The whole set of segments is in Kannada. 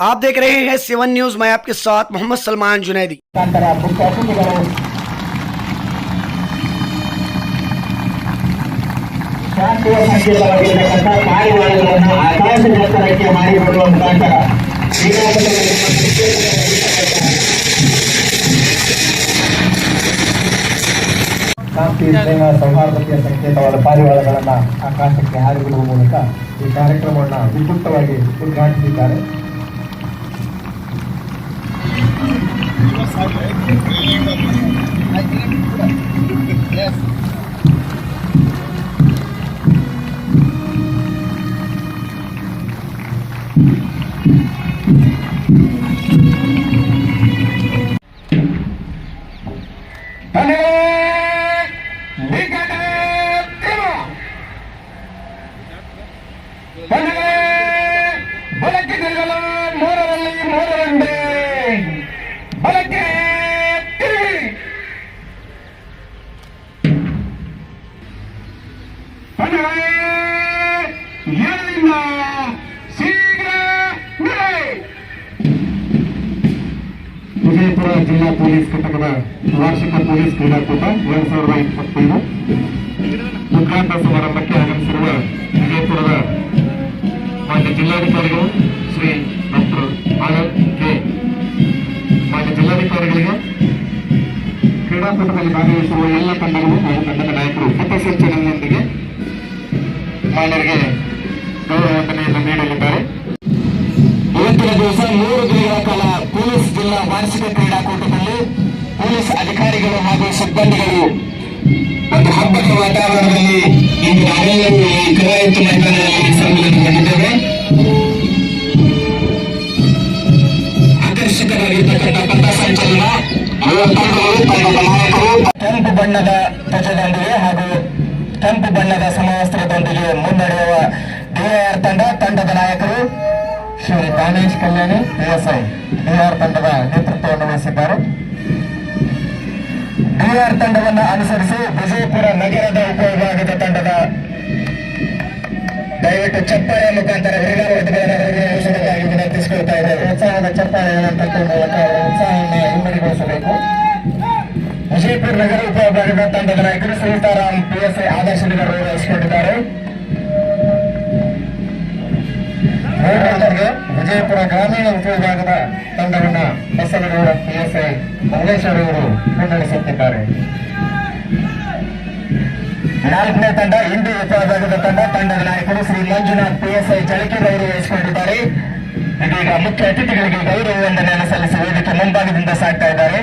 आप देख रहे हैं 7 न्यूज। मैं आपके साथ मोहम्मद सलमान जुनैदी। ಶಾಂತಿಯ ಸಂಕೇತವಾಗಿರತಕ್ಕಂಥ ಪಾರಿವಾಳಗಳನ್ನು ಆಕಾಶದ ಎತ್ತರಕ್ಕೆ ಮಾಡಿಬಿಡುವ ಮುಖಾಂತರ ಶಾಂತಿ, ಸ್ನೇಹ, ಸೌಹಾರ್ದತೆಯ ಸಂಕೇತವಾದ ಪಾರಿವಾಳಗಳನ್ನು ಆಕಾಶಕ್ಕೆ ಹಾರಿಬಿಡುವ ಮೂಲಕ ಈ ಕಾರ್ಯಕ್ರಮವನ್ನು ವಿಸ್ತೃತವಾಗಿ ಉದ್ಘಾಟಿಸಿದ್ದಾರೆ. ಬಲಕ್ಕೆ ತಿರುಗಲು ಮೂರರಲ್ಲಿ ಮೂರರಂಡೆ ಬಲಕ್ಕೆ ತಿರುಗಿ ಎಲ್ಲಿಂದ ಶೀಘ್ರ ವಿಜಯಪುರ ಜಿಲ್ಲಾ ಪೊಲೀಸ್ ಘಟಕದ ವಾರ್ಷಿಕ ಪೊಲೀಸ್ ಕ್ರೀಡಾಕೂಟ 2025 ಉದ್ಘಾಟನಾ ಸಮಾರಂಭಕ್ಕೆ ಆಗಮಿಸಿರುವ ವಿಜಯಪುರದ ಮಾನ್ಯ ಜಿಲ್ಲಾಧಿಕಾರಿಗಳು ಶ್ರೀ ಡಾಕ್ಟರ್ ಆನಂದ್ ಕೆ, ಮಾನ್ಯ ಜಿಲ್ಲಾಧಿಕಾರಿಗಳಿಗೆ ಕ್ರೀಡಾಕೂಟದಲ್ಲಿ ಭಾಗವಹಿಸುವ ಎಲ್ಲ ತಂಡಗಳು ಹಾಗೂ ತಂಡದ ನಾಯಕರು ಪಥಸಂಚಲನದೊಂದಿಗೆ ಮಾನ್ಯರಿಗೆ ಗೌರವ ವಂದನೆಯನ್ನು ನೀಡಲಿದ್ದಾರೆ. ಇವತ್ತಿನ ದಿವಸ 3 ದಿನಗಳ ಕಾಲ ಪೊಲೀಸ್ ಜಿಲ್ಲಾ ವಾರ್ಷಿಕ ಕ್ರೀಡಾಕೂಟದಲ್ಲಿ ಪೊಲೀಸ್ ಅಧಿಕಾರಿಗಳು ಹಾಗೂ ಸಿಬ್ಬಂದಿಗಳು ಒಂದು ಹಬ್ಬದ ವಾತಾವರಣದಲ್ಲಿ ಇಂದು ನಾವೆಲ್ಲರೂ ಈ ಕಲಾಯುಕ್ತ ಮೈದಾನದಲ್ಲಿ ಸಮ್ಮಿಲನಗೊಂಡಿದ್ದೇವೆ. ಆಕರ್ಷಕವಾಗಿರ್ತಕ್ಕಂಥ ಪಥಸಂಚಲನ, ನಾಯಕರು ಕೆಂಪು ಬಣ್ಣದ ಧ್ವಜದೊಂದಿಗೆ ಹಾಗೂ ಕೆಂಪು ಬಣ್ಣದ ಸಮವಸ್ತ್ರದೊಂದಿಗೆ ಮುನ್ನಡೆಯುವ ಡಿಆರ್ ತಂಡದ ನಾಯಕರು ಶ್ರೀ ದಾನೇಶ್ ಕಲ್ಯಾಣಿ PSI ಡಿಆರ್ ತಂಡದ ನೇತೃತ್ವವನ್ನು ವಹಿಸಿದ್ದಾರೆ. ಡಿಆರ್ ತಂಡವನ್ನು ಅನುಸರಿಸಿ ವಿಜಯಪುರ ನಗರದ ಉಪವಿಭಾಗದ ತಂಡದ ದಯವಿಟ್ಟು ಚಪ್ಪಾಳೆಯ ಮುಖಾಂತರ ವಿನಂತಿಸಿಕೊಳ್ಳುತ್ತಾ ಇದ್ದಾರೆ. ಉತ್ಸಾಹದ ಚಪ್ಪಾಳೆಯನ್ನು ತಟ್ಟುವ ಮೂಲಕ ಉತ್ಸಾಹವನ್ನು ಇಮ್ಮಡಿಗೊಳಿಸಬೇಕು. ವಿಜಯಪುರ ನಗರ ಉಪವಿಭಾಗದ ತಂಡದ ನಾಯಕರು ಸೀತಾರಾಮ್ PSI ಆದರ್ಶನಗರ ವಹಿಸಿಕೊಂಡಿದ್ದಾರೆ. ವಿಜಯಪುರ ಗ್ರಾಮೀಣ ಉಪವಿಭಾಗದ ತಂಡವನ್ನು ಬಸವನಗೌಡ PSI ಮಂಗೇಶ್ವರ ಅವರು ಮುನ್ನಡೆಸುತ್ತಿದ್ದಾರೆ. 4ನೇ ತಂಡ ಇಂಡಿ ಉಪವಿಭಾಗದ ತಂಡದ ನಾಯಕರು ಶ್ರೀ ಮಂಜುನಾಥ್ PSI ಚಳಕೆರವರು ವಹಿಸಿಕೊಂಡಿದ್ದಾರೆ. ಇದೀಗ ಮುಖ್ಯ ಅತಿಥಿಗಳಿಗೆ ಗೌರವ ವಂದನೆಯನ್ನು ಸಲ್ಲಿಸಿ ವೇದಿಕೆ ಮುಂಭಾಗದಿಂದ ಸಾಗ್ತಾ ಇದ್ದಾರೆ.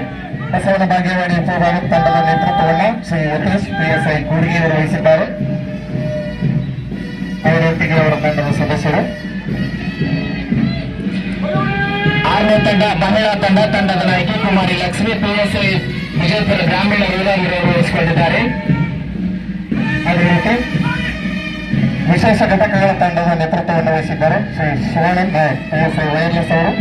ಬಸವನ ಭಾಗ್ಯವಾಡಿ ಉಪವಿಭಾಗದ ತಂಡದ ನೇತೃತ್ವವನ್ನು ಶ್ರೀ ಯತೀಶ್ PSI ಕೂಡಿಗೆ ಅವರು ವಹಿಸಿದ್ದಾರೆ. ಅವರೊಟ್ಟಿಗೆ ಅವರ ತಂಡದ ಸದಸ್ಯರು. 6ನೇ ತಂಡ ಮಹಿಳಾ ತಂಡದ ನಾಯಕಿ ಕುಮಾರಿ ಲಕ್ಷ್ಮಿ PSI ವಿಜಯಪುರ ಗ್ರಾಮೀಣ ರೂರಲ್ ವಹಿಸಿಕೊಂಡಿದ್ದಾರೆ. ಅದೇ ರೀತಿ ವಿಶೇಷ ಘಟಕಗಳ ತಂಡದ ನೇತೃತ್ವವನ್ನು ವಹಿಸಿದ್ದಾರೆ ಶ್ರೀ ಶಿವಾನಂದ್ PSI ವೈರ್ಲೆಸ್ ಅವರು.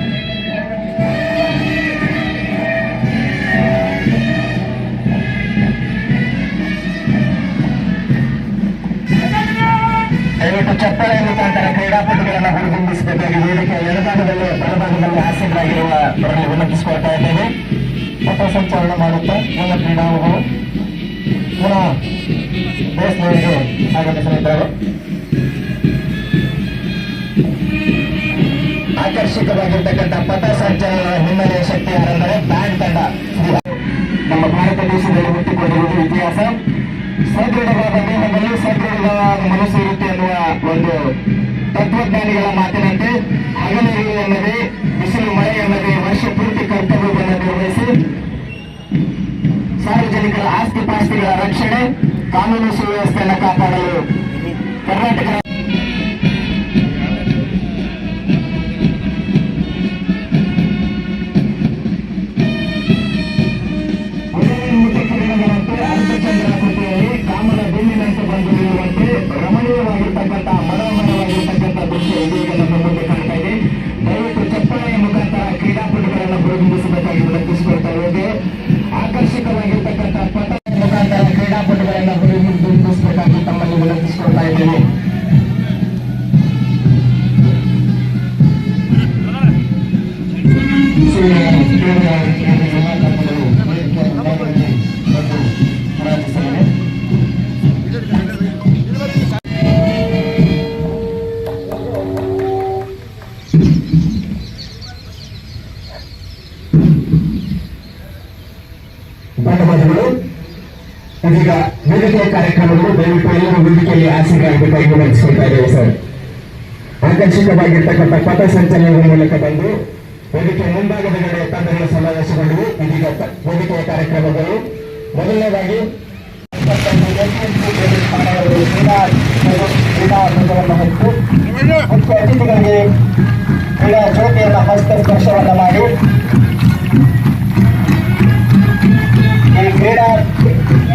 ದಯವಿಟ್ಟು ಚಪ್ಪಾಳೆಯ ಮುಖಾಂತರ ಕ್ರೀಡಾಪಟುಗಳನ್ನು ಹುರಿದುಂಬಿಸಬೇಕಾಗಿ ವೇದಿಕೆಯ ಎಡಭಾಗದಲ್ಲಿ ಬಲಭಾಗದಲ್ಲಿ ಆಸೀನರಾಗಿರುವವರಲ್ಲಿ ವಿನಂತಿಸಿಕೊಳ್ತಾ ಇದ್ದೇವೆ. ಪಥಸಂಚಲನ ಮಾಡುತ್ತಾ ಎಲ್ಲ ಕ್ರೀಡಾಳುಗಳು ಪುನಃ ದೇಶದವರಿಗೆ ಆಗಮಿಸಲಿದ್ದಾರೆ. ಆಕರ್ಷಕವಾಗಿರ್ತಕ್ಕಂಥ ಪಥಸಂಚಲನ ಹಿನ್ನೆಲೆಯ ಶಕ್ತಿ ಯಾರೆಂದರೆ ಬ್ಯಾಂಡ್ ತಂಡ. ನಮ್ಮ ಭಾರತ ದೇಶದಲ್ಲಿ ಹುಟ್ಟಿಕೊಂಡಿರುವುದು ಇತಿಹಾಸ. ಸದೃಢವಾದ ದೇಹದಲ್ಲಿ ಸದೃಢವಾದ ಮನಸ್ಸು ಇರುತ್ತೆ ಎನ್ನುವ ಒಂದು ತತ್ವಜ್ಞಾನಿಗಳ ಮಾತಿನಂತೆ ಹಗಲಿರುಳು ಎನ್ನದೇ ಬಿಸಿಲು ಮಳೆ ಎನ್ನದೇ ವರ್ಷ ಪೂರ್ತಿ ಕರ್ತವ್ಯವನ್ನು ನಿರ್ವಹಿಸಿ ಸಾರ್ವಜನಿಕರ ಆಸ್ತಿ ಪಾಸ್ತಿಗಳ ರಕ್ಷಣೆ, ಕಾನೂನು ಸುವ್ಯವಸ್ಥೆಯನ್ನು ಕಾಪಾಡಲು ಕರ್ನಾಟಕ ಕಾಮನ ಬೆನ್ನಿನಂತೆ ಬಂದಿರುವಂತೆ ರಮಣೀಯವಾಗಿರ್ತಕ್ಕಂಥ ಮನೋಹರವಾಗಿರ್ತಕ್ಕಂಥ ದೃಶ್ಯ ಇದೀಗ ನಮ್ಮ ಮುಂದೆ ಕಾಣ್ತಾ ಇದೆ. ದಯವಿಟ್ಟು ಚಪ್ಪಾಳೆಯ ಮುಖಾಂತರ ಕ್ರೀಡಾಪಟುಗಳನ್ನು ಹುರಿದುಂಬಿಸಬೇಕಾಗಿ ವಿನಂತಿಸಿಕೊಳ್ತಾ ಇದ್ದೇವೆ. ಆಕರ್ಷಕವಾಗಿರ್ತಕ್ಕಂಥ ಪಥ ಮುಖಾಂತರ ಕ್ರೀಡಾಪಟುಗಳನ್ನು ಹುರಿದುಂಬಿಸಬೇಕಾಗಿ ತಮ್ಮಲ್ಲಿ ವಿನಂತಿಸಿಕೊಳ್ತಾ ಇದ್ದೇವೆ. ಧನ್ಯವಾದಗಳು. ಇದೀಗ ವೇದಿಕೆಯ ಕಾರ್ಯಕ್ರಮಗಳು ದಯವಿಟ್ಟು ಎಲ್ಲರೂ ವೇದಿಕೆಯಲ್ಲಿ ಆಸೆಗಾಗಬೇಕಾಗಿ ನಡೆಸಿಕೊಳ್ತಾ ಇದ್ದೇವೆ ಸರ್. ಆಕರ್ಷಕವಾಗಿರ್ತಕ್ಕಂಥ ಪಥ ಸಂಚಲನದ ಮೂಲಕ ಬಂದು ವೇದಿಕೆ ಮುಂಭಾಗದ ಕಡೆ ತಂಡಗಳು ಸಮಾವೇಶಗೊಂಡವು. ಇದೀಗ ವೇದಿಕೆಯ ಕಾರ್ಯಕ್ರಮಗಳು ಮೊದಲನೇದಾಗಿ ಕ್ರೀಡಾಂಗವನ್ನು ಹೊತ್ತು ಮುಖ್ಯ ಅತಿಥಿಗಳಿಗೆ ಕ್ರೀಡಾ ಜ್ಯೋತಿಯನ್ನು ಹಸ್ತಸ್ಪರ್ಶವನ್ನು ಮಾಡಿ ಈ ಕ್ರೀಡಾ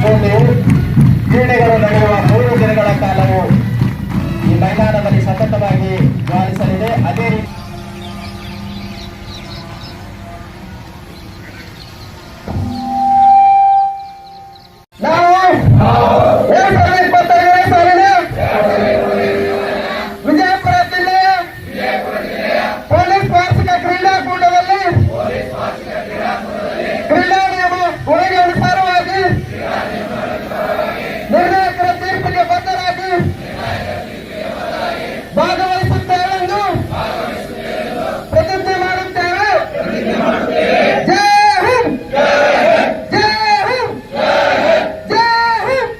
ಜ್ಯೋತಿಯು ಕ್ರೀಡೆಗಳು ನಡೆಯುವ 3 ದಿನಗಳ ಕಾಲವು ಈ ಮೈದಾನದಲ್ಲಿ ಸತತವಾಗಿ ಜ್ವಾಲಿಸಲಿದೆ. ಅದೇ ರೀತಿ ವಿಜಯಪುರ ಜಿಲ್ಲೆಯ ಪೊಲೀಸ್ ವಾರ್ಷಿಕ ಕ್ರೀಡಾಕೂಟದಲ್ಲಿ ಕ್ರೀಡಾ ನಿಯಮ ಒಳಗೆ ಅನುಸಾರವಾಗಿ ನಿರ್ಣಾಯಕರ ತೀರ್ಪಿಗೆ ಬದ್ಧರಾಗಿ ಭಾಗವಹಿಸುತ್ತೇವೆಂದು ಪ್ರತಿಜ್ಞೆ ಮಾಡುತ್ತೇವೆ. ಜೈ ಹಿಂದ್, ಜೈ ಹಿಂದ್, ಜೈ ಹಿಂದ್.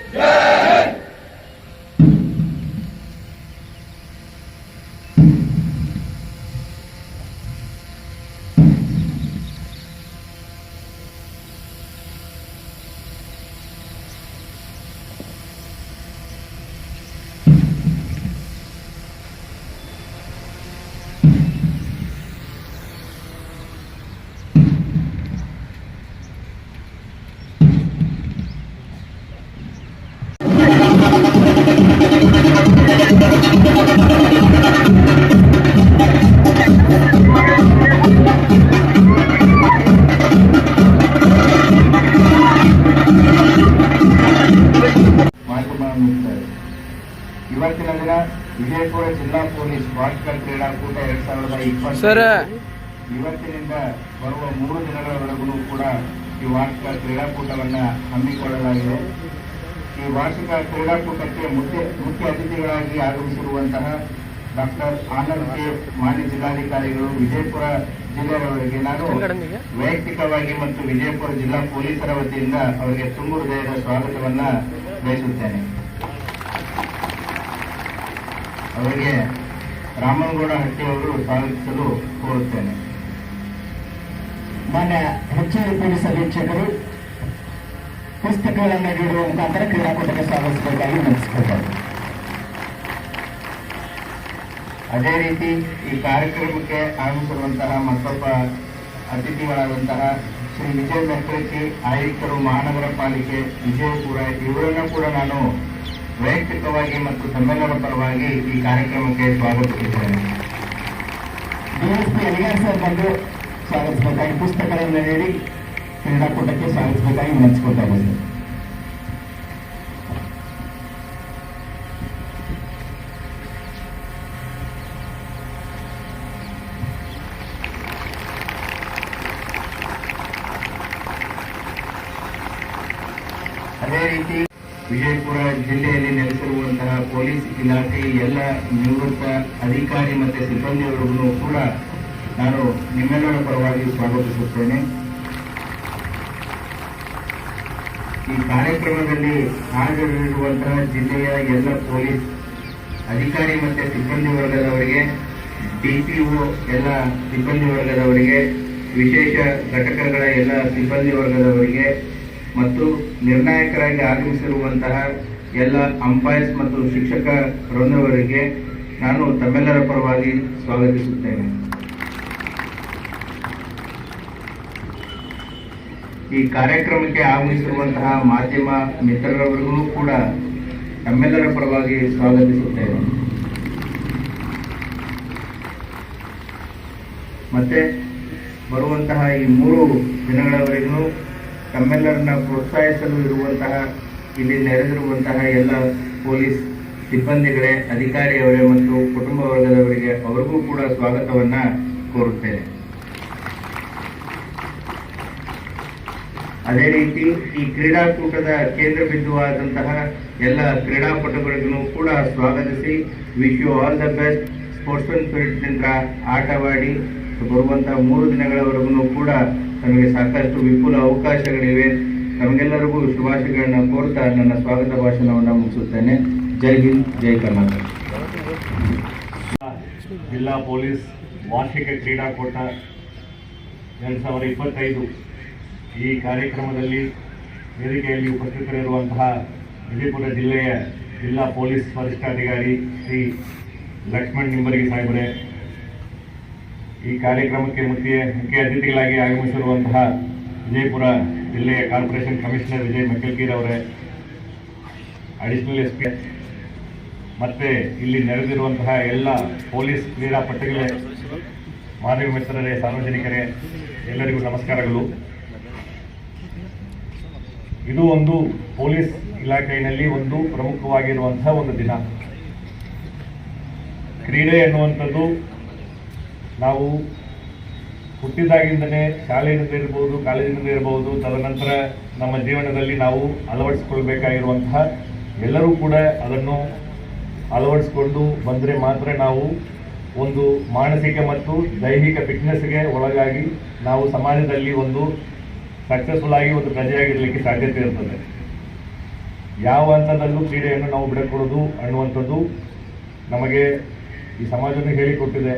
ಇವತ್ತಿನ ದಿನ ವಿಜಯಪುರ ಜಿಲ್ಲಾ ಪೊಲೀಸ್ ವಾರ್ಷಿಕ ಕ್ರೀಡಾಕೂಟ 2020 ಇವತ್ತಿನಿಂದ ಬರುವ 3 ದಿನಗಳವರೆಗೂ ಕೂಡ ಈ ವಾರ್ಷಿಕ ಕ್ರೀಡಾಕೂಟವನ್ನು ಹಮ್ಮಿಕೊಳ್ಳಲಾಗಿದೆ. ಈ ವಾರ್ಷಿಕ ಕ್ರೀಡಾಕೂಟಕ್ಕೆ ಮುಖ್ಯ ಅತಿಥಿಗಳಾಗಿ ಆಗಮಿಸಿರುವಂತಹ ಡಾಕ್ಟರ್ ಆನಂದ್ ಕೆ ಮಾನ್ಯ ಜಿಲ್ಲಾಧಿಕಾರಿಗಳು ವಿಜಯಪುರ ಜಿಲ್ಲೆಯವರಿಗೆ ನಾನು ವೈಯಕ್ತಿಕವಾಗಿ ಮತ್ತು ವಿಜಯಪುರ ಜಿಲ್ಲಾ ಪೊಲೀಸರ ವತಿಯಿಂದ ಅವರಿಗೆ ತುಂಬು ಹೃದಯದ ಸ್ವಾಗತವನ್ನ ಬಯಸುತ್ತೇನೆ. ಅವರಿಗೆ ರಾಮನಗೌಡ ಹಟ್ಟಿಯವರು ಸ್ವಾಗತಿಸಲು ಕೋರುತ್ತೇನೆ. ಮಾನ್ಯ ಹೆಚ್ಚುವರಿ ಪೊಲೀಸ್ ಅಧೀಕ್ಷಕರು ಪುಸ್ತಕಗಳನ್ನು ನೀಡುವ ಮುಖಾಂತರ ಕ್ರೀಡಾಕೂಟಕ್ಕೆ ಸ್ವಾಗತಿಸಬೇಕಾಗಿ ವಿನಂತಿಸಿಕೊಳ್ತಾರೆ. ಅದೇ ರೀತಿ ಈ ಕಾರ್ಯಕ್ರಮಕ್ಕೆ ಆಗಮಿಸಿರುವಂತಹ ಮತ್ತೊಬ್ಬ ಅತಿಥಿಗಳಾದಂತಹ ಶ್ರೀ ವಿಜಯ ಮೆಟ್ರಿಕಿ ಆಯುಕ್ತರು ಮಹಾನಗರ ಪಾಲಿಕೆ ವಿಜಯಪುರ ಇವರನ್ನು ಕೂಡ ನಾನು ವೈಯಕ್ತಿಕವಾಗಿ ಮತ್ತು ತಮ್ಮೆಲ್ಲರ ಪರವಾಗಿ ಈ ಕಾರ್ಯಕ್ರಮಕ್ಕೆ ಸ್ವಾಗತಿಸುತ್ತೇನೆ. ಡಿಎಸ್ಪಿ ಅಲಿಯಾರ್ ಸರ್ ಬಂದು ಸ್ವಾಗತಿಸಬೇಕಾಗಿ ಪುಸ್ತಕಗಳನ್ನು ನೀಡಿ ಕ್ರೀಡಾಕೂಟಕ್ಕೆ ಸ್ವಾಗತಿಸಬೇಕಾಗಿ ವಿನಂತಿಸಿಕೊಳ್ತಾ ಇದ್ದೇನೆ. ಅದೇ ರೀತಿ ವಿಜಯಪುರ ಜಿಲ್ಲೆಯಲ್ಲಿ ನೆಲೆಸಿರುವಂತಹ ಪೊಲೀಸ್ ಇಲಾಖೆ ಎಲ್ಲ ನಿವೃತ್ತ ಅಧಿಕಾರಿ ಮತ್ತು ಸಿಬ್ಬಂದಿಯವರಿಗೂ ಕೂಡ ನಾನು ನಿಮ್ಮೆಲ್ಲರ ಪರವಾಗಿ ಸ್ವಾಗತಿಸುತ್ತೇನೆ. ಈ ಕಾರ್ಯಕ್ರಮದಲ್ಲಿ ಹಾಜರಿರುವಂತಹ ಜಿಲ್ಲೆಯ ಎಲ್ಲ ಪೊಲೀಸ್ ಅಧಿಕಾರಿ ಮತ್ತು ಸಿಬ್ಬಂದಿ ವರ್ಗದವರಿಗೆ, ಡಿಪಿಒ ಎಲ್ಲ ಸಿಬ್ಬಂದಿ ವರ್ಗದವರಿಗೆ, ವಿಶೇಷ ಘಟಕಗಳ ಎಲ್ಲ ಸಿಬ್ಬಂದಿ ವರ್ಗದವರಿಗೆ ಮತ್ತು ನಿರ್ಣಾಯಕರಾಗಿ ಆಗಮಿಸಿರುವಂತಹ ಎಲ್ಲ ಅಂಪೈರ್ಸ್ ಮತ್ತು ಶಿಕ್ಷಕ ವೃಂದವರಿಗೆ ನಾನು ತಮ್ಮೆಲ್ಲರ ಪರವಾಗಿ ಸ್ವಾಗತಿಸುತ್ತೇನೆ. ಈ ಕಾರ್ಯಕ್ರಮಕ್ಕೆ ಆಗಮಿಸಿರುವಂತಹ ಮಾಧ್ಯಮ ಮಿತ್ರರವರಿಗೂ ಕೂಡ ತಮ್ಮೆಲ್ಲರ ಪರವಾಗಿ ಸ್ವಾಗತಿಸುತ್ತೇನೆ. ಮತ್ತೆ ಬರುವಂತಹ ಈ 3 ದಿನಗಳವರೆಗೂ ತಮ್ಮೆಲ್ಲರನ್ನ ಪ್ರೋತ್ಸಾಹಿಸಲು ಇರುವಂತಹ ಇಲ್ಲಿ ನೆರೆದಿರುವಂತಹ ಎಲ್ಲ ಪೊಲೀಸ್ ಸಿಬ್ಬಂದಿಗಳೇ, ಅಧಿಕಾರಿಯವರೇ ಮತ್ತು ಕುಟುಂಬ ವರ್ಗದವರಿಗೆ ಅವರಿಗೂ ಕೂಡ ಸ್ವಾಗತವನ್ನ ಕೋರುತ್ತೇನೆ. ಅದೇ ರೀತಿ ಈ ಕ್ರೀಡಾಕೂಟದ ಕೇಂದ್ರ ಬಿಂದುವಾದಂತಹ ಎಲ್ಲ ಕ್ರೀಡಾಪಟುಗಳಿಗೂ ಕೂಡ ಸ್ವಾಗತಿಸಿ wish you all the best. Sportsman ಸ್ಪಿರಿಟ್ನಿಂದ ಆಟವಾಡಿ ಬರುವಂತಹ 3 ದಿನಗಳವರೆಗೂ ಕೂಡ ನಮಗೆ ಸಾಕಷ್ಟು ವಿಪುಲ ಅವಕಾಶಗಳಿವೆ. ನಮಗೆಲ್ಲರಿಗೂ ಶುಭಾಶಯಗಳನ್ನ ಕೋರ್ತಾ ನನ್ನ ಸ್ವಾಗತ ಭಾಷಣವನ್ನು ಮುಗಿಸುತ್ತೇನೆ. ಜೈ ಹಿಂದ್, ಜೈ ಕರ್ನಾಟಕ. ಜಿಲ್ಲಾ ಪೊಲೀಸ್ ವಾರ್ಷಿಕ ಕ್ರೀಡಾಕೂಟ 2025 ಈ ಕಾರ್ಯಕ್ರಮದಲ್ಲಿ ವೇದಿಕೆಯಲ್ಲಿ ಉಪಸ್ಥಿತರಿರುವಂತಹ ವಿಜಯಪುರ ಜಿಲ್ಲೆಯ ಜಿಲ್ಲಾ ಪೊಲೀಸ್ ವರಿಷ್ಠಾಧಿಕಾರಿ ಶ್ರೀ ಲಕ್ಷ್ಮಣ್ ನಿಂಬರ್ಗಿ ಸಾಹೇಬರೇ, ಈ ಕಾರ್ಯಕ್ರಮಕ್ಕೆ ಮುಖ್ಯ ಅತಿಥಿಗಳಾಗಿ ಆಗಮಿಸಿರುವಂತಹ ವಿಜಯಪುರ ಜಿಲ್ಲೆಯ ಕಾರ್ಪೊರೇಷನ್ ಕಮಿಷನರ್ ವಿಜಯ್ ಮೆಕ್ಕಲ್ಕೀರ್ ಅವರೇ, ಅಡಿಷನಲ್ SP ಮತ್ತೆ ಇಲ್ಲಿ ನೆರೆದಿರುವಂತಹ ಎಲ್ಲ ಪೊಲೀಸ್ ಕ್ರೀಡಾಪಟುಗಳೇ, ಮಾನವ ಮಿತ್ರರೇ, ಸಾರ್ವಜನಿಕರೇ, ಎಲ್ಲರಿಗೂ ನಮಸ್ಕಾರಗಳು. ಇದು ಒಂದು ಪೊಲೀಸ್ ಇಲಾಖೆಯಲ್ಲಿ ಒಂದು ಪ್ರಮುಖವಾಗಿರುವಂತಹ ಒಂದು ದಿನ. ಕ್ರೀಡೆ ಎನ್ನುವಂಥದ್ದು ನಾವು ಹುಟ್ಟಿದಾಗಿಂದನೇ ಶಾಲೆಯಿಂದ ಇರ್ಬೋದು, ಕಾಲೇಜಿನಿಂದ ಇರಬಹುದು, ತದನಂತರ ನಮ್ಮ ಜೀವನದಲ್ಲಿ ನಾವು ಅಳವಡಿಸಿಕೊಳ್ಬೇಕಾಗಿರುವಂತಹ ಎಲ್ಲರೂ ಕೂಡ ಅದನ್ನು ಅಳವಡಿಸಿಕೊಂಡು ಬಂದರೆ ಮಾತ್ರ ನಾವು ಒಂದು ಮಾನಸಿಕ ಮತ್ತು ದೈಹಿಕ ಫಿಟ್ನೆಸ್ಗೆ ಒಳಗಾಗಿ ನಾವು ಸಮಾಜದಲ್ಲಿ ಒಂದು ಸಕ್ಸಸ್ಫುಲ್ ಆಗಿ ಒಂದು ಪ್ರಜೆಯಾಗಿರಲಿಕ್ಕೆ ಸಾಧ್ಯತೆ ಇರ್ತದೆ. ಯಾವ ಹಂತದಲ್ಲೂ ಕ್ರೀಡೆಯನ್ನು ನಾವು ಬಿಡಕೊಡೋದು ಅನ್ನುವಂಥದ್ದು ನಮಗೆ ಈ ಸಮಾಜವನ್ನು ಹೇಳಿಕೊಟ್ಟಿದೆ.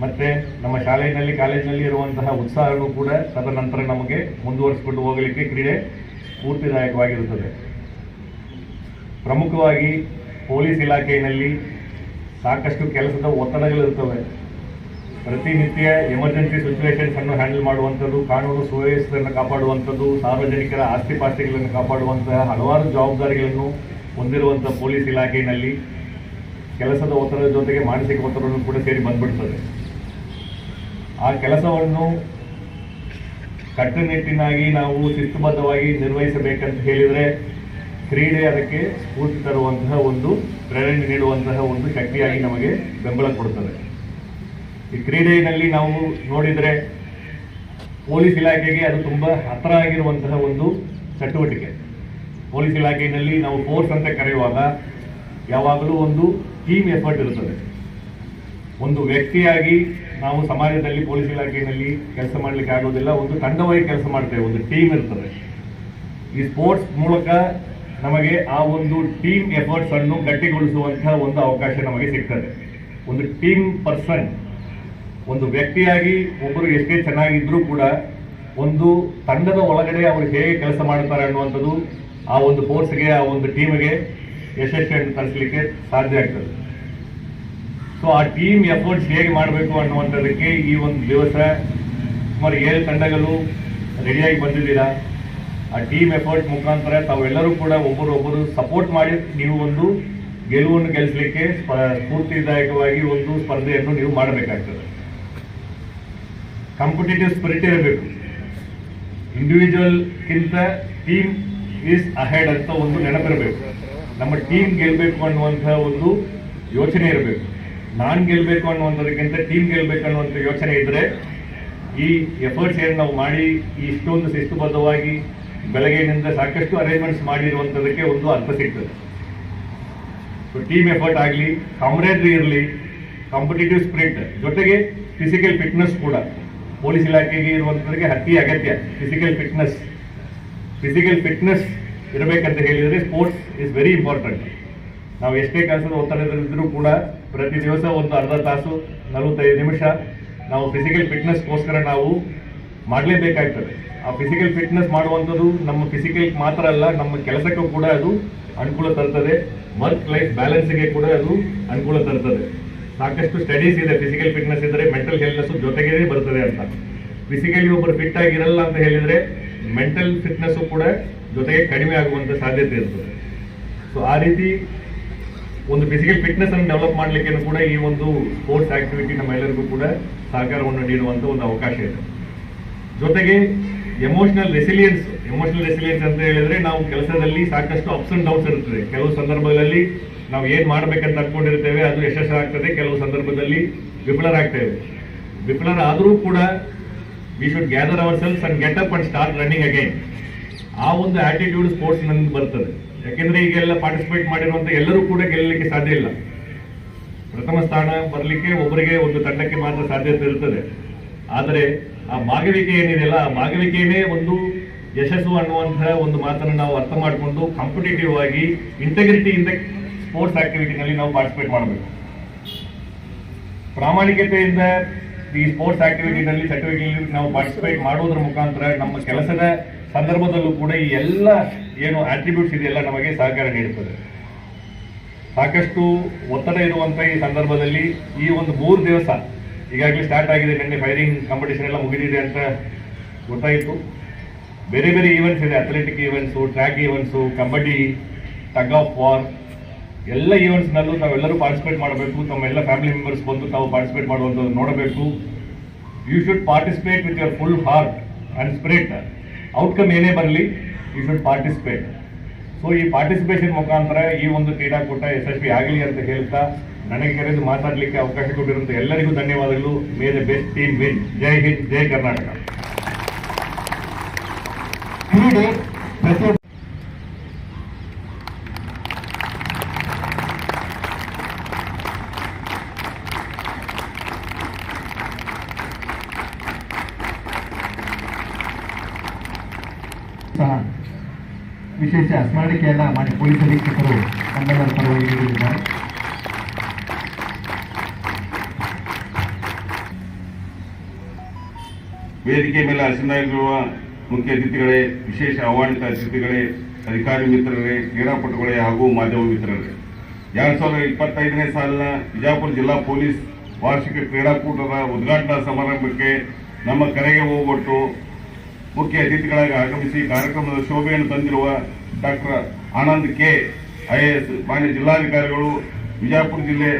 ಮತ್ತು ನಮ್ಮ ಶಾಲೆಯಲ್ಲಿ ಕಾಲೇಜಿನಲ್ಲಿ ಇರುವಂತಹ ಉತ್ಸಾಹಗಳು ಕೂಡ ತದನಂತರ ನಮಗೆ ಮುಂದುವರಿಸಿಕೊಂಡು ಹೋಗಲಿಕ್ಕೆ ಕ್ರೀಡೆ ಸ್ಫೂರ್ತಿದಾಯಕವಾಗಿರುತ್ತದೆ. ಪ್ರಮುಖವಾಗಿ ಪೊಲೀಸ್ ಇಲಾಖೆಯಲ್ಲಿ ಸಾಕಷ್ಟು ಕೆಲಸದ ಒತ್ತಡಗಳಿರ್ತವೆ. ಪ್ರತಿನಿತ್ಯ ಎಮರ್ಜೆನ್ಸಿ ಸಿಚುವೇಶನ್ಸ್ ಅನ್ನು ಹ್ಯಾಂಡಲ್ ಮಾಡುವಂಥದ್ದು, ಕಾನೂನು ಸುವ್ಯವಸ್ಥೆಯನ್ನು ಕಾಪಾಡುವಂಥದ್ದು, ಸಾರ್ವಜನಿಕರ ಆಸ್ತಿಪಾಸ್ತಿಗಳನ್ನು ಕಾಪಾಡುವಂತಹ ಹಲವಾರು ಜವಾಬ್ದಾರಿಗಳನ್ನು ಹೊಂದಿರುವಂಥ ಪೊಲೀಸ್ ಇಲಾಖೆಯಲ್ಲಿ ಕೆಲಸದ ಒತ್ತಡದ ಜೊತೆಗೆ ಮಾನಸಿಕ ಒತ್ತಡವನ್ನು ಕೂಡ ಸೇರಿ ಬಂದ್ಬಿಡ್ತದೆ. ಆ ಕೆಲಸವನ್ನು ಕಟ್ಟುನಿಟ್ಟಿನಾಗಿ ನಾವು ಶಿಸ್ತುಬದ್ಧವಾಗಿ ನಿರ್ವಹಿಸಬೇಕಂತ ಹೇಳಿದರೆ ಕ್ರೀಡೆ ಅದಕ್ಕೆ ಸ್ಫೂರ್ತಿ ತರುವಂತಹ ಒಂದು ಪ್ರೇರಣೆ ನೀಡುವಂತಹ ಒಂದು ಶಕ್ತಿಯಾಗಿ ನಮಗೆ ಬೆಂಬಲ ಕೊಡುತ್ತದೆ. ಈ ಕ್ರೀಡೆಯಲ್ಲಿ ನಾವು ನೋಡಿದರೆ ಪೊಲೀಸ್ ಇಲಾಖೆಗೆ ಅದು ತುಂಬ ಹತ್ತಿರ ಆಗಿರುವಂತಹ ಒಂದು ಚಟುವಟಿಕೆ. ಪೊಲೀಸ್ ಇಲಾಖೆಯಲ್ಲಿ ನಾವು ಫೋರ್ಸ್ ಅಂತ ಕರೆಯುವಾಗ ಯಾವಾಗಲೂ ಒಂದು ಟೀಮ್ ಎಫರ್ಟ್ ಇರುತ್ತದೆ. ಒಂದು ವ್ಯಕ್ತಿಯಾಗಿ ನಾವು ಸಮಾಜದಲ್ಲಿ ಪೊಲೀಸ್ ಇಲಾಖೆಯಲ್ಲಿ ಕೆಲಸ ಮಾಡಲಿಕ್ಕೆ ಆಗೋದಿಲ್ಲ, ಒಂದು ತಂಡವಾಗಿ ಕೆಲಸ ಮಾಡ್ತೇವೆ, ಒಂದು ಟೀಮ್ ಇರ್ತದೆ. ಈ ಸ್ಪೋರ್ಟ್ಸ್ ಮೂಲಕ ನಮಗೆ ಆ ಒಂದು ಟೀಮ್ ಎಫರ್ಟ್ಸ್ ಅನ್ನು ಗಟ್ಟಿಗೊಳಿಸುವಂತಹ ಒಂದು ಅವಕಾಶ ನಮಗೆ ಸಿಗ್ತದೆ. ಒಂದು ಟೀಮ್ ಪರ್ಸನ್, ಒಂದು ವ್ಯಕ್ತಿಯಾಗಿ ಒಬ್ಬರು ಎಷ್ಟೇ ಚೆನ್ನಾಗಿದ್ರೂ ಕೂಡ ಒಂದು ತಂಡದ ಒಳಗಡೆ ಅವರು ಹೇಗೆ ಕೆಲಸ ಮಾಡ್ತಾರೆ ಅನ್ನುವಂಥದ್ದು ಆ ಒಂದು ಫೋರ್ಸ್ಗೆ, ಆ ಒಂದು ಟೀಮ್ಗೆ ಯಶಸ್ವಿಯನ್ನು ತರಿಸಲಿಕ್ಕೆ ಸಾಧ್ಯ ಆಗ್ತದೆ. ಸೊ ಆ ಟೀಮ್ ಎಫರ್ಟ್ಸ್ ಹೇಗೆ ಮಾಡಬೇಕು ಅನ್ನುವಂಥದ್ದಕ್ಕೆ ಈ ಒಂದು ದಿವಸ ಸುಮಾರು 7 ತಂಡಗಳು ರೆಡಿಯಾಗಿ ಬಂದಿದ್ದೀರಾ. ಆ ಟೀಮ್ ಎಫರ್ಟ್ ಮುಖಾಂತರ ತಾವೆಲ್ಲರೂ ಕೂಡ ಒಬ್ಬರೊಬ್ಬರು ಸಪೋರ್ಟ್ ಮಾಡಿ ನೀವು ಒಂದು ಗೆಲುವನ್ನು ಗೆಲ್ಲಿಸಲಿಕ್ಕೆ ಸ್ಫೂರ್ತಿದಾಯಕವಾಗಿ ಒಂದು ಸ್ಪರ್ಧೆಯನ್ನು ನೀವು ಮಾಡಬೇಕಾಗ್ತದೆ. ಕಾಂಪಿಟೇಟಿವ್ ಸ್ಪಿರಿಟ್ ಇರಬೇಕು. ಇಂಡಿವಿಜುವಲ್ಗಿಂತ ಟೀಮ್ ಈಸ್ ಅಹೆಡ್ ಅಂತ ಒಂದು ನೆನಪಿರಬೇಕು. ನಮ್ಮ ಟೀಮ್ ಗೆಲ್ಲಬೇಕು ಅನ್ನುವಂತಹ ಒಂದು ಯೋಚನೆ ಇರಬೇಕು. ನಾನು ಗೆಲ್ಲಬೇಕು ಅನ್ನುವಂಥದಕ್ಕಿಂತ ಟೀಮ್ ಗೆಲ್ಲಬೇಕು ಅನ್ನುವಂಥ ಯೋಚನೆ ಇದ್ದರೆ ಈ ಎಫರ್ಟ್ಸ್ ಏನು ನಾವು ಮಾಡಿ ಇಷ್ಟೊಂದು ಶಿಸ್ತುಬದ್ಧವಾಗಿ ಬೆಳಗ್ಗೆಯಿಂದ ಸಾಕಷ್ಟು ಅರೇಂಜ್ಮೆಂಟ್ಸ್ ಮಾಡಿರುವಂಥದಕ್ಕೆ ಒಂದು ಅರ್ಥ ಸಿಗ್ತದೆ. ಸೊ ಟೀಮ್ ಎಫರ್ಟ್ ಆಗಲಿ, ಕಾಮ್ರೇಡ್ರಿ ಇರಲಿ, ಕಾಂಪಿಟೇಟಿವ್ ಸ್ಪಿರಿಟ್ ಜೊತೆಗೆ ಫಿಸಿಕಲ್ ಫಿಟ್ನೆಸ್ ಕೂಡ ಪೊಲೀಸ್ ಇಲಾಖೆಗೆ ಇರುವಂಥದ್ದಕ್ಕೆ ಅತಿ ಅಗತ್ಯ. ಫಿಸಿಕಲ್ ಫಿಟ್ನೆಸ್ ಇರಬೇಕಂತ ಹೇಳಿದರೆ ಸ್ಪೋರ್ಟ್ಸ್ ಇಸ್ ವೆರಿ ಇಂಪಾರ್ಟೆಂಟ್. ನಾವು ಎಷ್ಟೇ ಕೆಲಸದ ಒತ್ತಡದಲ್ಲಿದ್ದರೂ ಕೂಡ ಪ್ರತಿ ದಿವಸ ಒಂದು ಅರ್ಧ ತಾಸು 45 ನಿಮಿಷ ನಾವು ಫಿಸಿಕಲ್ ಫಿಟ್ನೆಸ್ಗೋಸ್ಕರ ನಾವು ಮಾಡಲೇಬೇಕಾಗ್ತದೆ. ಆ ಫಿಸಿಕಲ್ ಫಿಟ್ನೆಸ್ ಮಾಡುವಂಥದ್ದು ನಮ್ಮ ಫಿಸಿಕಲ್ ಮಾತ್ರ ಅಲ್ಲ, ನಮ್ಮ ಕೆಲಸಕ್ಕೂ ಕೂಡ ಅದು ಅನುಕೂಲ ತರ್ತದೆ. ವರ್ಕ್ ಲೈಫ್ ಬ್ಯಾಲೆನ್ಸ್ಗೆ ಕೂಡ ಅದು ಅನುಕೂಲ ತರ್ತದೆ. ಸಾಕಷ್ಟು ಸ್ಟಡೀಸ್ ಇದೆ, ಫಿಸಿಕಲ್ ಫಿಟ್ನೆಸ್ ಇದ್ದರೆ ಮೆಂಟಲ್ ಹೆಲ್ನೆಸ್ ಜೊತೆಗೇ ಬರ್ತದೆ ಅಂತ. ಫಿಸಿಕಲಿ ಒಬ್ಬರು ಫಿಟ್ ಆಗಿರಲ್ಲ ಅಂತ ಹೇಳಿದರೆ ಮೆಂಟಲ್ ಫಿಟ್ನೆಸ್ಸು ಕೂಡ ಜೊತೆಗೆ ಕಡಿಮೆ ಆಗುವಂಥ ಸಾಧ್ಯತೆ ಇರ್ತದೆ. ಸೊ ಆ ರೀತಿ ಒಂದು ಫಿಸಿಕಲ್ ಫಿಟ್ನೆಸ್ ಅನ್ನು ಡೆವಲಪ್ ಮಾಡಲಿಕ್ಕೆ ಕೂಡ ಈ ಒಂದು ಸ್ಪೋರ್ಟ್ಸ್ ಆಕ್ಟಿವಿಟಿ ನಮ್ಮೆಲ್ಲರಿಗೂ ಕೂಡ ಸಹಕಾರವನ್ನು ನೀಡುವಂಥ ಒಂದು ಅವಕಾಶ ಇದೆ. ಜೊತೆಗೆ ಎಮೋಷನಲ್ ರೆಸಿಲಿಯನ್ಸ್ ಅಂತ ಹೇಳಿದ್ರೆ ನಾವು ಕೆಲಸದಲ್ಲಿ ಸಾಕಷ್ಟು ಅಪ್ಸ್ ಅಂಡ್ ಡೌನ್ಸ್ ಇರುತ್ತದೆ. ಕೆಲವು ಸಂದರ್ಭಗಳಲ್ಲಿ ನಾವು ಏನು ಮಾಡಬೇಕಂತ ಅನ್ಕೊಂಡಿರ್ತೇವೆ ಅದು ಯಶಸ್ವಿ ಆಗ್ತದೆ, ಕೆಲವು ಸಂದರ್ಭದಲ್ಲಿ ವಿಫಲರಾಗ್ತೇವೆ. ವಿಫಲರಾದರೂ ಕೂಡ we should gather ourselves and get up and start running again. ಆ ಒಂದು ಆಟಿಟ್ಯೂಡ್ ಸ್ಪೋರ್ಟ್ಸ್ ನಲ್ಲಿ ಬರ್ತದೆ. ಯಾಕೆಂದ್ರೆ ಈಗೆಲ್ಲ ಪಾರ್ಟಿಸಿಪೇಟ್ ಮಾಡಿರುವಂತ ಎಲ್ಲರೂ ಕೂಡ ಗೆಲ್ಲಲಿಕ್ಕೆ ಸಾಧ್ಯ ಇಲ್ಲ. ಪ್ರಥಮ ಸ್ಥಾನ ಬರಲಿಕ್ಕೆ ಒಬ್ಬರಿಗೆ ಒಂದು ತಂಡಕ್ಕೆ ಮಾತ್ರ ಸಾಧ್ಯತೆ ಇರುತ್ತದೆ. ಆದರೆ ಆ ಭಾಗವಿಕೆ ಏನಿದೆಯಲ್ಲ, ಆ ಭಾಗವಿಕೆಯೇ ಒಂದು ಯಶಸ್ಸು ಅನ್ನುವಂತಹ ಒಂದು ಮಾತನ್ನು ನಾವು ಅರ್ಥ ಮಾಡಿಕೊಂಡು ಕಾಂಪಿಟೇಟಿವ್ ಆಗಿ ಇಂಟೆಗ್ರಿಟಿಯಿಂದ ಸ್ಪೋರ್ಟ್ಸ್ ಆಕ್ಟಿವಿಟಿನಲ್ಲಿ ನಾವು ಪಾರ್ಟಿಸಿಪೇಟ್ ಮಾಡಬೇಕು. ಪ್ರಾಮಾಣಿಕತೆಯಿಂದ ಈ ಸ್ಪೋರ್ಟ್ಸ್ ಆಕ್ಟಿವಿಟಿನಲ್ಲಿ ಚಟುವಟಿಕೆಯಲ್ಲಿ ನಾವು ಪಾರ್ಟಿಸಿಪೇಟ್ ಮಾಡೋದ್ರ ಮುಖಾಂತರ ನಮ್ಮ ಕೆಲಸದ ಸಂದರ್ಭದಲ್ಲೂ ಕೂಡ ಈ ಎಲ್ಲ ಏನು ಆಟ್ರಿಬ್ಯೂಟ್ಸ್ ಇದೆಯಲ್ಲ ನಮಗೆ ಸಹಕಾರ ನೀಡುತ್ತದೆ. ಸಾಕಷ್ಟು ಒತ್ತಡ ಇರುವಂತಹ ಈ ಸಂದರ್ಭದಲ್ಲಿ ಈ ಒಂದು 3 ದಿವಸ ಈಗಾಗಲೇ ಸ್ಟಾರ್ಟ್ ಆಗಿದೆ. ನಿನ್ನೆ ಫೈರಿಂಗ್ ಕಾಂಪಿಟೇಷನ್ ಎಲ್ಲ ಮುಗಿದಿದೆ ಅಂತ ಗೊತ್ತಾಯಿತು. ಬೇರೆ ಬೇರೆ ಈವೆಂಟ್ಸ್ ಇದೆ, athletic events, track events, kabaddi, tug of war, ಎಲ್ಲ ಈವೆಂಟ್ಸ್ನಲ್ಲೂ ತಾವೆಲ್ಲರೂ ಪಾರ್ಟಿಸಿಪೇಟ್ ಮಾಡಬೇಕು. ತಮ್ಮೆಲ್ಲ ಫ್ಯಾಮಿಲಿ ಮೆಂಬರ್ಸ್ ಬಂದು ತಾವು ಪಾರ್ಟಿಸಿಪೇಟ್ ಮಾಡುವಂಥದ್ದು ನೋಡಬೇಕು. You should participate with your full heart and spirit. Outcome ಏನೇ ಬರಲಿ, ಯು ಶುಡ್ ಪಾರ್ಟಿಸಿಪೇಟ್. ಸೊ ಈ ಪಾರ್ಟಿಸಿಪೇಷನ್ ಮುಖಾಂತರ ಈ ಒಂದು ಕ್ರೀಡಾಕೂಟ ಯಶಸ್ವಿ ಆಗಲಿ ಅಂತ ಹೇಳ್ತಾ ನನಗೆ ಕರೆದು ಮಾತಾಡಲಿಕ್ಕೆ ಅವಕಾಶ ಕೊಟ್ಟಿರುವಂಥ ಎಲ್ಲರಿಗೂ ಧನ್ಯವಾದಗಳು. May the best team win. ಜೈ ಹಿಂದ್, ಜೈ ಕರ್ನಾಟಕ. ಕ್ರೀಡೆ ಪ್ರತಿ ಸಹ ವಿಶೇಷ ಸ್ಮರಣಿಕೆಯನ್ನ ಮಾಡಿ ಪೊಲೀಸ್ ಅಧೀಕ್ಷಕರು ತಮ್ಮೆಲ್ಲರ ಪರವಾಗಿ ನೀಡಿದ್ದಾರೆ. ವೇದಿಕೆ ಮೇಲೆ ಆಸೀನರಾಗಿರುವ ಮುಖ್ಯ ಅತಿಥಿಗಳೇ, ವಿಶೇಷ ಆಹ್ವಾನಿತ ಅತಿಥಿಗಳೇ, ಅಧಿಕಾರಿ ಮಿತ್ರರೇ, ಕ್ರೀಡಾಪಟುಗಳೇ ಹಾಗೂ ಮಾಧ್ಯಮ ಮಿತ್ರರೇ, 2025ನೇ ಸಾಲಿನ ವಿಜಯಪುರ ಜಿಲ್ಲಾ ಪೊಲೀಸ್ ವಾರ್ಷಿಕ ಕ್ರೀಡಾಕೂಟದ ಉದ್ಘಾಟನಾ ಸಮಾರಂಭಕ್ಕೆ ನಮ್ಮ ಕರೆಗೆ ಹೋಗೊಟ್ಟು ಮುಖ್ಯ ಅತಿಥಿಗಳಾಗಿ ಆಗಮಿಸಿ ಕಾರ್ಯಕ್ರಮದ ಶೋಭೆಯನ್ನು ತಂದಿರುವ ಡಾಕ್ಟರ್ ಆನಂದ್ ಕೆ IAS ಮಾನ್ಯ ಜಿಲ್ಲಾಧಿಕಾರಿಗಳು ವಿಜಯಪುರ ಜಿಲ್ಲೆ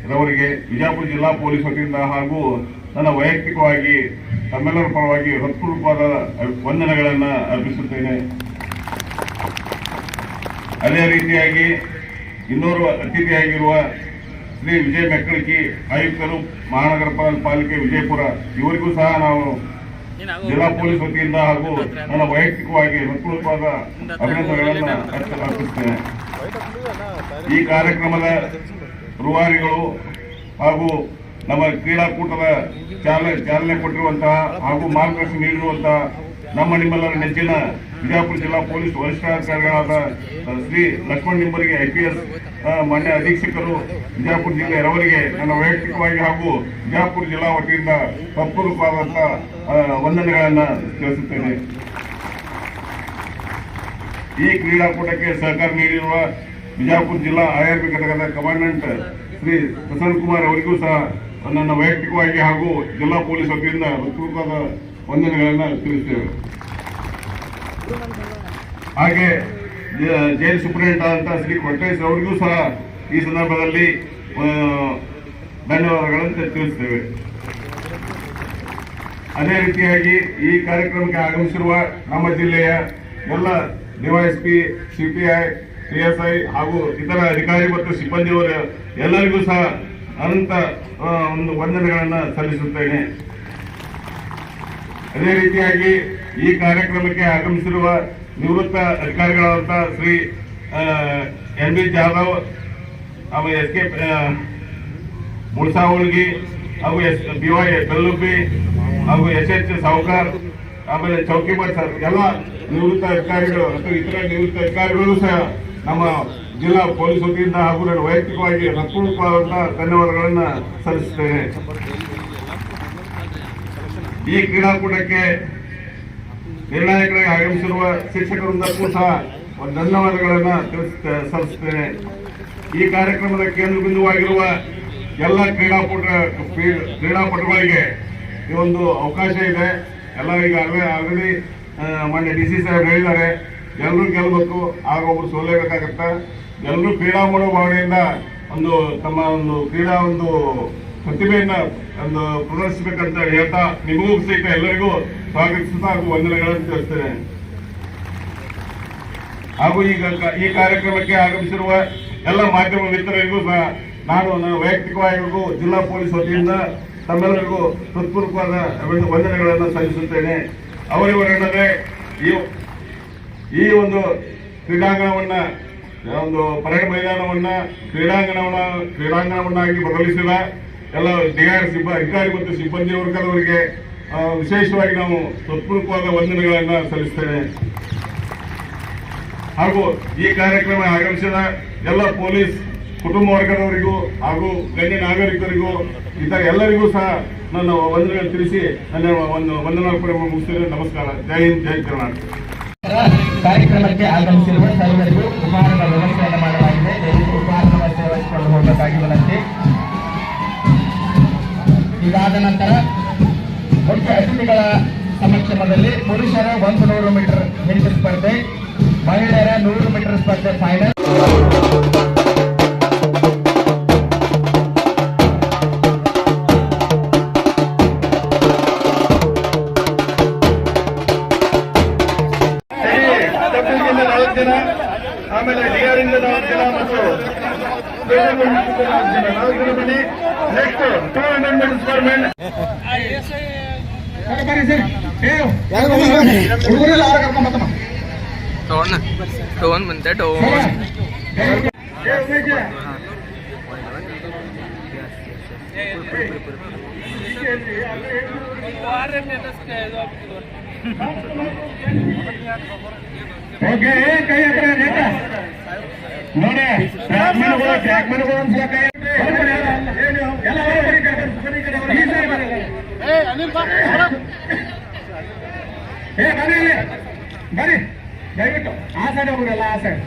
ರವರಿಗೆ ವಿಜಯಪುರ ಜಿಲ್ಲಾ ಪೊಲೀಸ್ ವತಿಯಿಂದ ಹಾಗೂ ನನ್ನ ವೈಯಕ್ತಿಕವಾಗಿ ತಮ್ಮೆಲ್ಲರ ಪರವಾಗಿ ಹೃತ್ಪೂರ್ವಕವಾದ ವಂದನೆಗಳನ್ನು ಅರ್ಪಿಸುತ್ತೇನೆ. ಅದೇ ರೀತಿಯಾಗಿ ಇನ್ನೋರ್ವ ಅತಿಥಿಯಾಗಿರುವ ಶ್ರೀ ವಿಜಯ ಮೆಕ್ಕಳಕಿ, ಆಯುಕ್ತರು, ಮಹಾನಗರ ಪಾಲಿಕೆ ವಿಜಯಪುರ, ಇವರಿಗೂ ಸಹ ನಾವು ಜಿಲ್ಲಾ ಪೊಲೀಸ್ ವತಿಯಿಂದ ಹಾಗೂ ನನ್ನ ವೈಯಕ್ತಿಕವಾಗಿ ಹೃತ್ಪೂರ್ವಕವಾದ ಅಭಿನಂದನೆಗಳನ್ನು ಅರ್ಪಿಸುತ್ತೇನೆ. ಈ ಕಾರ್ಯಕ್ರಮದ ರೂವಾರಿಗಳು ಹಾಗೂ ನಮ್ಮ ಕ್ರೀಡಾಕೂಟದ ಚಾಲನೆ ಕೊಟ್ಟಿರುವಂತಹ ಹಾಗೂ ಮಾರ್ಗದರ್ಶನ ನೀಡಿರುವಂತಹ ನಮ್ಮ ನಿಮ್ಮೆಲ್ಲರ ನೆಚ್ಚಿನ ವಿಜಯಪುರ ಜಿಲ್ಲಾ ಪೊಲೀಸ್ ವರಿಷ್ಠಾಧಿಕಾರಿಗಳಾದ ಶ್ರೀ ಲಕ್ಷ್ಮಣ್ ನಿಂಬರಿಗೆ IPS ಮಾನ್ಯ ಅಧೀಕ್ಷಕರು ವಿಜಯಪುರ ಜಿಲ್ಲೆ ರವರಿಗೆ ನನ್ನ ವೈಯಕ್ತಿಕವಾಗಿ ಹಾಗೂ ವಿಜಯಪುರ ಜಿಲ್ಲಾ ವತಿಯಿಂದ ಹೃತ್ಪೂರ್ವಕವಾದಂತಹ ವಂದನೆಗಳನ್ನು ತಿಳಿಸುತ್ತೇನೆ. ಈ ಕ್ರೀಡಾಕೂಟಕ್ಕೆ ಸಹಕಾರ ನೀಡಿರುವ ವಿಜಯಪುರ ಜಿಲ್ಲಾ IRB ಘಟಕದ ಕಮಾಂಡೆಂಟ್ ಶ್ರೀ ಪ್ರಸನ್ನ ಕುಮಾರ್ ಅವರಿಗೂ ಸಹ ನನ್ನ ವೈಯಕ್ತಿಕವಾಗಿ ಹಾಗೂ ಜಿಲ್ಲಾ ಪೊಲೀಸ್ ವತಿಯಿಂದ ಹೃತ್ಪೂರ್ವಕವಾದ ವಂದನೆಗಳನ್ನು ತಿಳಿಸ್ತೇವೆ. ಹಾಗೆ ಜೈಲ್ ಸೂಪರಿಂಟೆಂಡೆಂಟ್ ಆದಂತಹ ಶ್ರೀ ಕೊಟ್ಟೇಶ್ ಅವರಿಗೂ ಸಹ ಈ ಸಂದರ್ಭದಲ್ಲಿ ಧನ್ಯವಾದಗಳನ್ನು ತಿಳಿಸ್ತೇವೆ. ಅದೇ ರೀತಿಯಾಗಿ ಈ ಕಾರ್ಯಕ್ರಮಕ್ಕೆ ಆಗಮಿಸಿರುವ ನಮ್ಮ ಜಿಲ್ಲೆಯ ಎಲ್ಲ DYSP, CPI, PSI ಹಾಗೂ ಇತರ ಅಧಿಕಾರಿ ಮತ್ತು ಸಿಬ್ಬಂದಿಯವರ ಎಲ್ಲರಿಗೂ ಸಹ ಅನಂತ ಒಂದು ವಂದನೆಗಳನ್ನು ಸಲ್ಲಿಸುತ್ತೇನೆ. ಅದೇ ರೀತಿಯಾಗಿ ಈ ಕಾರ್ಯಕ್ರಮಕ್ಕೆ ಆಗಮಿಸಿರುವ ನಿವೃತ್ತ ಅಧಿಕಾರಿಗಳಾದಂತಹ ಶ್ರೀ NB ಜಾಧವ್ ಹಾಗೂ SK ಮುಳ್ಸಾವಳ್ಗಿ ಹಾಗೂ BY ಬೆಲ್ಲುಬ್ಬಿ ಹಾಗೂ SH ಸಾವ್ಕಾರ್, ಆಮೇಲೆ ಚೌಕಿಬಾರ್ ಸರ್, ಎಲ್ಲ ನಿವೃತ್ತ ಅಧಿಕಾರಿಗಳು ಮತ್ತು ಇತರ ನಿವೃತ್ತ ಅಧಿಕಾರಿಗಳು ಸಹ ನಮ್ಮ ಜಿಲ್ಲಾ ಪೊಲೀಸ್ ವತಿಯಿಂದ ಹಾಗೂ ನಾನು ವೈಯಕ್ತಿಕವಾಗಿ ಹೃತ್ಪೂರ್ವಕವಾದಂತಹ ಧನ್ಯವಾದಗಳನ್ನು ಸಲ್ಲಿಸುತ್ತೇನೆ. ಈ ಕ್ರೀಡಾಕೂಟಕ್ಕೆ ನಿರ್ಣಾಯಕರಾಗಿ ಆಗಮಿಸಿರುವ ಶಿಕ್ಷಕರಿಂದಕ್ಕೂ ಸಹ ಒಂದು ಧನ್ಯವಾದಗಳನ್ನು ಸಲ್ಲಿಸುತ್ತೇನೆ. ಈ ಕಾರ್ಯಕ್ರಮದ ಕೇಂದ್ರ ಬಿಂದುವಾಗಿರುವ ಎಲ್ಲ ಕ್ರೀಡಾಪಟುಗಳಿಗೆ ಈ ಒಂದು ಅವಕಾಶ ಇದೆ. ಎಲ್ಲ ಈಗ ಆಲ್ರೆಡಿ ಮಾನ್ಯ DC ಸಾಹೇಬ್ ಹೇಳಿದ್ದಾರೆ, ಎಲ್ಲರೂ ಗೆಲ್ಲಬೇಕು, ಆಗ ಒಬ್ರು ಸೋಲೇಬೇಕಾಗತ್ತ. ಎಲ್ಲರೂ ಕ್ರೀಡಾ ಮನೋಭಾವನೆಯಿಂದ ಒಂದು ತಮ್ಮ ಒಂದು ಕ್ರೀಡಾ ಒಂದು ಪ್ರತಿಭೆಯನ್ನ ಒಂದು ಪ್ರದರ್ಶಿಸಬೇಕಂತ ಹೇಳ್ತಾ ನಿಮಗೂ ಸಹಿತ ಎಲ್ಲರಿಗೂ ಸ್ವಾಗತಿಸುತ್ತಾ ಹಾಗೂ ವಂದನೆಗಳನ್ನು ತಿಳಿಸ್ತೇನೆ. ಹಾಗೂ ಈಗ ಈ ಕಾರ್ಯಕ್ರಮಕ್ಕೆ ಆಗಮಿಸಿರುವ ಎಲ್ಲ ಮಾಧ್ಯಮ ಮಿತ್ರರಿಗೂ ಸಹ ನಾನು ವೈಯಕ್ತಿಕವಾಗಿ ಜಿಲ್ಲಾ ಪೊಲೀಸ್ ವತಿಯಿಂದ ತಮ್ಮೆಲ್ಲರಿಗೂ ಹೃತ್ಪೂರ್ವಕವಾದ ವಂದನೆಗಳನ್ನು ಸಲ್ಲಿಸುತ್ತೇನೆ. ಅವರಿವರೆಲ್ಲವೇ ಈ ಒಂದು ಕ್ರೀಡಾಂಗಣವನ್ನ ಒಂದು ಪರೇಡ್ ಮೈದಾನವನ್ನ ಕ್ರೀಡಾಂಗಣವನ್ನಾಗಿ ಬದಲಿಸಿದ ಎಲ್ಲ ಅಧಿಕಾರಿ ಮತ್ತು ಸಿಬ್ಬಂದಿ ವರ್ಗದವರಿಗೆ ವಿಶೇಷವಾಗಿ ನಾವು ಹೃತ್ಪೂರ್ವಕವಾದ ವಂದನೆಗಳನ್ನು ಸಲ್ಲಿಸ್ತೇನೆ. ಹಾಗೂ ಈ ಕಾರ್ಯಕ್ರಮ ಆಗಮಿಸಿದ ಎಲ್ಲ ಪೊಲೀಸ್ ಕುಟುಂಬ ವರ್ಗದವರಿಗೂ ಹಾಗೂ ಗಣ್ಯ ನಾಗರಿಕರಿಗೂ ಇತರ ಎಲ್ಲರಿಗೂ ಸಹ ನನ್ನ ವಂದನೆಗಳನ್ನು ತಿಳಿಸಿ ನನ್ನ ಒಂದು ವಂದನಾರ್ಪಣೆ ಮುಗಿಸ್ತೇನೆ. ನಮಸ್ಕಾರ. ಜೈ ಹಿಂದ್, ಜೈ ಕರ್ನಾಟಕ. ಕಾರ್ಯಕ್ರಮಕ್ಕೆ ಆಗಮಿಸಿರುವ ಸರ್ವರಿಗೂ ಉಪಹಾರದ ವ್ಯವಸ್ಥೆಯನ್ನು ಮಾಡಲಾಗಿದೆ. ದಯವಿಟ್ಟು ಉಪಹಾರದ ಸೇವಿಸಿಕೊಂಡು ಹೋಗಬೇಕಾಗಿ ವಿನಂತಿ. ಇದಾದ ನಂತರ ಮುಖ್ಯ ಅತಿಥಿಗಳ ಸಮಕ್ಷಮದಲ್ಲಿ ಪುರುಷರ 100 ಮೀಟರ್ ಹಿಂಟ್ ಸ್ಪರ್ಧೆ, ಮಹಿಳೆಯರ 100 ಮೀಟರ್ ಸ್ಪರ್ಧೆ ಫೈನಲ್. ಆಮೇಲೆ ಡಿಆರಿಂದ 4 ಜನ ಮತ್ತು ನೆಕ್ಸ್ಟ್ 200 ಮೀಟರ್ಸ್ ಪರ್ ಮೆನ್. ಟೋನ್ ಮುಂದೆ ಟೋನ್ ಓಕೆ, ಕೈ ಹತ್ರ ನೋಡಿ, ಟ್ರ್ಯಾಕ್ ಮನೆಗಳು ಒಂದ್ಸಲ ಕೈ ಬರ್ರಿ ದಯವಿಟ್ಟು ಆ ಸೈಡ್ ಹೋಗ್ರಲ್ಲ, ಆ ಸೈಡ್.